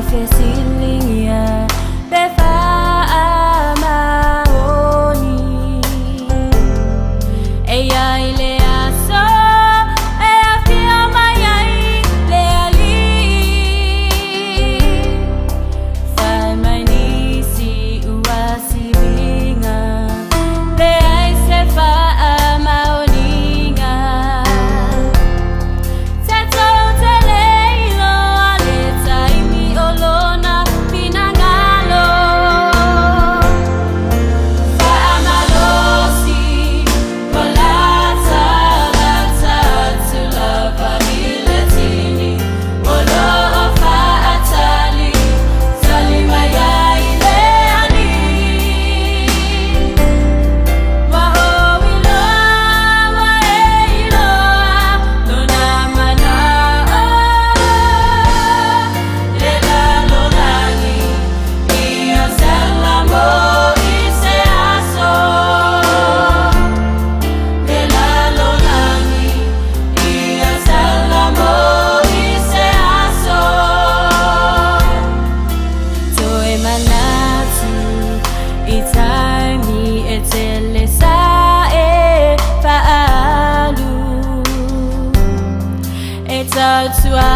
Fesilingia Befa Amaoni Eya ile aso Eya fia mayai Leali Faimanisi uwasilinga Lea isefa amaoninga Tato tele Iloa leta imi olona pinangalo Fa amalosi Kolata lata to Luavalu letini Olo'o fa atali Salimaya ileani Wa o Iloa Lona mana Lela lonani Ia salamo ise aso Lela lonani Ia salamo ise aso Toe manatu Itaimi etelesa fa'alu Etautua